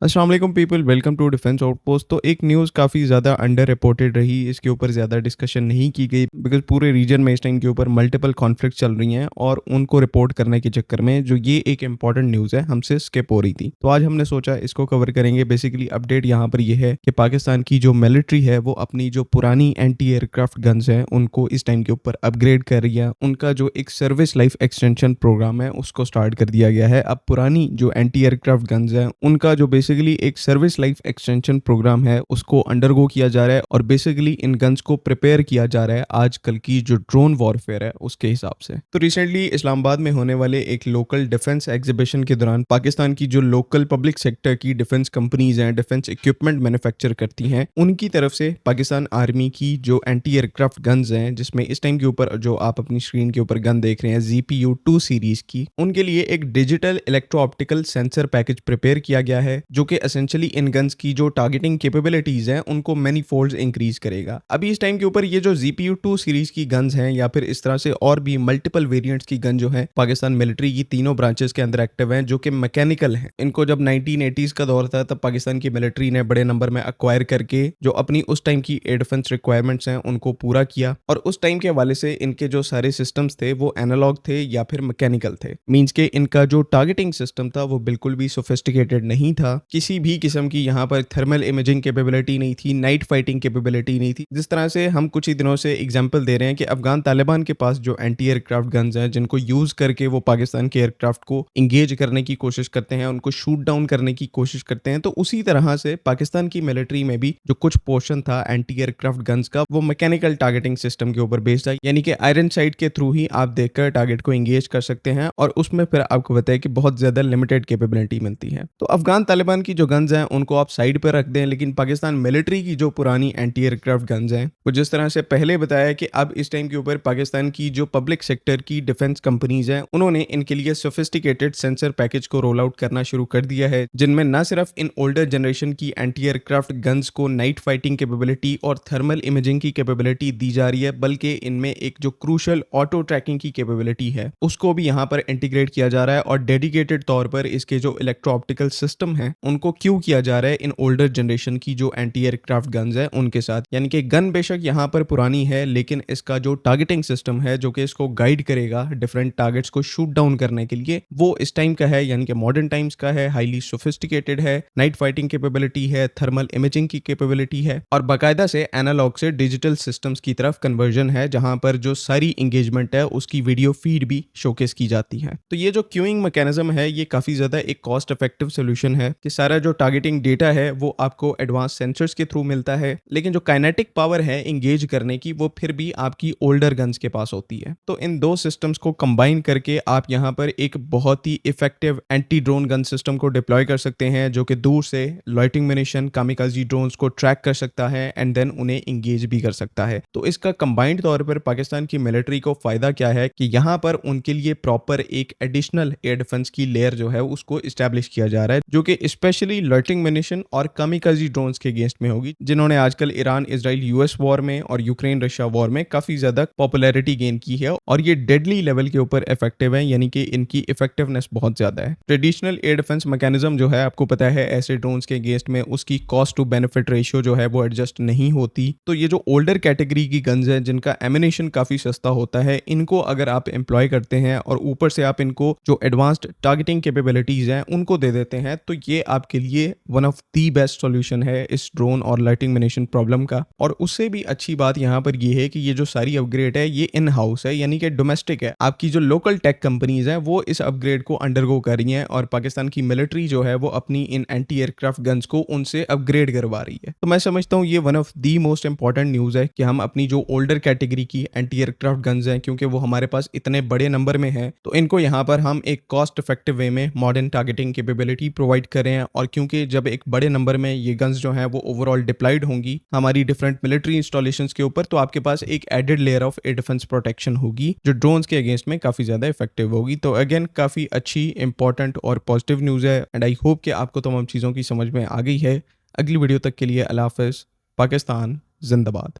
अस्सलाम वालेकुम people, welcome to defence outpost. तो एक न्यूज़ काफ़ी ज़्यादा अंडर रिपोर्टेड रही, इसके ऊपर ज़्यादा डिस्कशन नहीं की गई बिकॉज पूरे रीजन में इस टाइम के ऊपर मल्टीपल कॉन्फ्लिक्ट चल रही हैं और उनको रिपोर्ट करने के चक्कर में जो ये एक इंपॉर्टेंट न्यूज़ है हमसे स्किप हो रही थी। तो आज हमने सोचा इसको कवर करेंगे। बेसिकली अपडेट यहाँ पर यह है कि पाकिस्तान की जो मिलिट्री है वो अपनी जो पुरानी एंटी एयरक्राफ्ट गन्स हैं उनको इस टाइम के ऊपर अपग्रेड कर रही है। उनका जो एक सर्विस लाइफ एक्सटेंशन प्रोग्राम है उसको स्टार्ट कर दिया गया है। अब पुरानी जो एंटी एयरक्राफ्ट गन्स हैं उनका जो बेसिकली एक सर्विस लाइफ एक्सटेंशन प्रोग्राम है उसको अंडरगो किया जा रहा है और बेसिकली इन गन्स को प्रिपेयर किया जा रहा है आजकल की जो ड्रोन वॉरफेयर है उसके हिसाब से। तो रिसेंटली इस्लामाबाद में होने वाले एक लोकल डिफेंस एग्जीबिशन के दौरान पाकिस्तान की जो लोकल पब्लिक सेक्टर की डिफेंस कंपनीज हैं, डिफेंस इक्विपमेंट मैन्युफैक्चर करती हैं, उनकी तरफ से पाकिस्तान आर्मी की जो एंटी एयरक्राफ्ट गन्स हैं, जिसमें इस टाइम के ऊपर जो आप अपनी स्क्रीन के ऊपर गन देख रहे हैं ZPU-2 सीरीज की, उनके लिए एक digital electro optical sensor package prepare किया गया है जो कि एसेंशियली इन गन्स की जो टारगेटिंग कैपेबिलिटीज हैं उनको मैनी फोल्ड्स इंक्रीज करेगा। अभी इस टाइम के ऊपर ये जो ZPU-2 सीरीज की गन्स हैं या फिर इस तरह से और भी मल्टीपल वेरिएंट्स की गन जो है पाकिस्तान मिलिट्री की तीनों ब्रांचेस के अंदर एक्टिव हैं, जो कि मैकेनिकल हैं। इनको जब 1980s का दौर था तब पाकिस्तान की मिलिट्री ने बड़े नंबर में अक्वायर करके जो अपनी उस टाइम की एयर डिफेंस रिक्वायरमेंट्स हैं उनको पूरा किया और उस टाइम के हवाले से इनके जो सारे सिस्टम्स थे वो एनालॉग थे या फिर मैकेनिकल थे। मींस के इनका जो टारगेटिंग सिस्टम था वो बिल्कुल भी सोफिस्टिकेटेड नहीं था। किसी भी किस्म की यहाँ पर थर्मल इमेजिंग कैपेबिलिटी नहीं थी, नाइट फाइटिंग कैपेबिलिटी नहीं थी। जिस तरह से हम कुछ ही दिनों से एग्जांपल दे रहे हैं कि अफगान तालिबान के पास जो एंटी एयरक्राफ्ट गन्स हैं जिनको यूज करके वो पाकिस्तान के एयरक्राफ्ट को इंगेज करने की कोशिश करते हैं, उनको शूट डाउन करने की कोशिश करते हैं, तो उसी तरह से पाकिस्तान की मिलिट्री में भी जो कुछ पोर्शन था एंटी एयरक्राफ्ट गन्स का वो मैकेनिकल टारगेटिंग सिस्टम के ऊपर बेस्ड है। यानी कि आयरन साइट के थ्रू ही आप देखकर टारगेट को इंगेज कर सकते हैं और उसमें फिर आपको बताया कि बहुत ज्यादा लिमिटेड कैपेबिलिटी मिलती है। तो अफगान तालिबान की जो गन्स हैं उनको आप साइड पर रख दें, लेकिन पाकिस्तान मिलिट्री की जो पुरानी एंटी एयरक्राफ्ट गन्स हैं वो जिस तरह से पहले बताया कि अब इस टाइम के ऊपर पाकिस्तान की जो पब्लिक सेक्टर की डिफेंस कंपनीज हैं उन्होंने इनके लिए सोफिस्टिकेटेड सेंसर पैकेज को रोल आउट करना शुरू कर दिया है, जिनमें न सिर्फ इन ओल्डर जनरेशन की एंटी एयरक्राफ्ट गन्स को नाइट फाइटिंग कैपेबिलिटी और थर्मल इमेजिंग की कैपेबिलिटी दी जा रही है, बल्कि इनमें एक जो क्रूशल ऑटो ट्रैकिंग की कैपेबिलिटी है उसको भी यहाँ पर इंटीग्रेट किया जा रहा है और डेडिकेटेड तौर पर इसके जो इलेक्ट्रो ऑप्टिकल सिस्टम है उनको क्यों किया जा रहा है इन ओल्डर जनरेशन की जो एंटी एयरक्राफ्ट गन्स है उनके साथ। यानी कि गन बेशक यहाँ पर पुरानी है लेकिन इसका जो टारगेटिंग सिस्टम है जो कि इसको गाइड करेगा डिफरेंट टारगेट्स को शूट डाउन करने के लिए, वो इस टाइम का है, यानी कि मॉडर्न टाइम्स का है, हाईली सोफिस्टिकेटेड है, नाइट फाइटिंग कैपेबिलिटी है, थर्मल इमेजिंग की कैपेबिलिटी है और बाकायदा से एनालॉग से डिजिटल सिस्टम्स की तरफ कन्वर्जन है, जहां पर जो सारी इंगेजमेंट है उसकी वीडियो फीड भी शोकेस की जाती है। तो ये जो क्यूइंग मैकेनिज्म है ये काफी ज्यादा एक कॉस्ट इफेक्टिव सोल्यूशन है कि सारा जो टारगेटिंग डेटा है वो आपको एडवांस सेंसर्स के थ्रू मिलता है, लेकिन जो काइनेटिक पावर है इंगेज करने की वो फिर भी आपकी ओल्डर गन्स के पास होती है। तो इन दो सिस्टम्स को कंबाइन करके आप यहाँ पर एक बहुत ही effective anti drone gun system को डिप्लॉय कर सकते हैं जो कि दूर से लॉइटिंग मिनिशन कामिकाजी ड्रोन्स को ट्रैक कर सकता है एंड देन उन्हें इंगेज भी कर सकता है। तो इसका कंबाइंड तौर पर पाकिस्तान की मिलिट्री को फायदा क्या है कि यहाँ पर उनके लिए प्रॉपर एक एडिशनल एयर डिफेंस की लेयर जो है उसको इस्टेब्लिश किया जा रहा है, जो कि स्पेशली लॉइटिंग मिनिशन और कामिकाजी ड्रोन्स के अगेंस्ट में होगी, जिन्होंने आजकल ईरान इजराइल यूएस वॉर में और यूक्रेन रशिया वॉर में काफी ज्यादा पॉपुलैरिटी गेन की है और ये डेडली लेवल के ऊपर इफेक्टिव है, यानी कि इनकी इफेक्टिवनेस बहुत ज्यादा है। ट्रेडिशनल एयर डिफेंस मैकेनिज्म जो है आपको पता है ऐसे ड्रोन्स के अगेंस्ट में उसकी कॉस्ट टू बेनिफिट रेशियो जो है वो एडजस्ट नहीं होती। तो ये जो ओल्डर कैटेगरी की गन्स है जिनका एमिनेशन काफी सस्ता होता है, इनको अगर आप एम्प्लॉय करते हैं और ऊपर से आप इनको जो एडवांस्ड टारगेटिंग कैपेबिलिटीज हैं उनको दे देते हैं, तो ये आपके लिए one of the best solution है इस ड्रोन और लाइटिंग मिनेशन प्रॉब्लम का। और उससे भी अच्छी बात यहाँ पर ये है कि ये जो सारी अपग्रेड है ये इन हाउस है, यानी कि डोमेस्टिक है। आपकी जो लोकल टेक कंपनीज हैं वो इस अपग्रेड को अंडरगो कर रही हैं और पाकिस्तान की मिलिट्री जो है वो अपनी इन एंटी एयरक्राफ्ट गन्स को उनसे अपग्रेड करवा रही है। तो मैं समझता हूँ ये one of the most important news है कि हम अपनी जो ओल्डर कैटेगरी की एंटी एयरक्राफ्ट गन्स हैं, क्योंकि वो हमारे पास इतने बड़े नंबर में है, तो इनको यहाँ पर हम एक कॉस्ट इफेक्टिव वे में मॉडर्न टारगेटिंग कैपेबिलिटी प्रोवाइड कर रहे हैं। और क्योंकि जब एक बड़े नंबर में ये गन्स जो हैं वो ओवरऑल डिप्लॉयड होंगी हमारी डिफरेंट मिलिट्री इंस्टॉलेशंस के ऊपर, तो आपके पास एक added layer of air defence protection होगी जो ड्रोन्स के अगेंस्ट में काफी ज्यादा इफेक्टिव होगी। तो अगेन काफी अच्छी इंपॉर्टेंट और पॉजिटिव न्यूज है एंड आई होप कि आपको तमाम चीजों की समझ में आ गई है। अगली वीडियो तक के लिए अल्लाह हाफिज। पाकिस्तान जिंदाबाद।